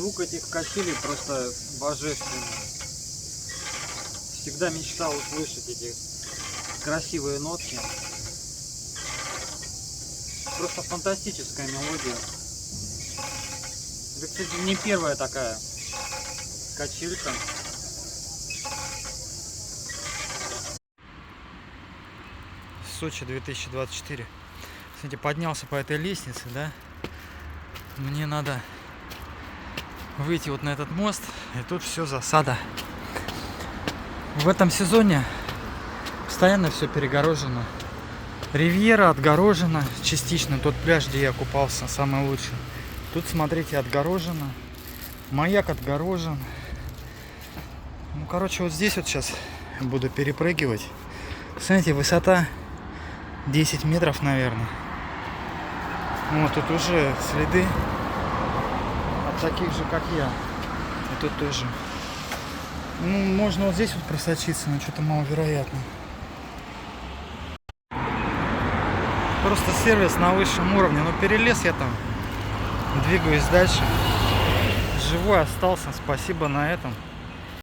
Звук этих качелей просто божественный. Всегда мечтал услышать эти красивые нотки. Просто фантастическая мелодия. Это, кстати, не первая такая качелька. Сочи 2024. Кстати, поднялся по этой лестнице, да? Мне надо выйти вот на этот мост, и тут все засада. В этом сезоне постоянно все перегорожено. Ривьера отгорожена частично. Тот пляж, где я купался, самый лучший. Тут, смотрите, отгорожено. Маяк отгорожен. Ну, короче, вот здесь вот сейчас буду перепрыгивать. Смотрите, высота 10 метров, наверное. Вот тут уже следы от таких же, как я. И тут тоже. Ну, можно вот здесь вот просочиться, но что-то маловероятно. Просто сервис на высшем уровне. Но перелез я там. Двигаюсь дальше. Живой остался. Спасибо на этом.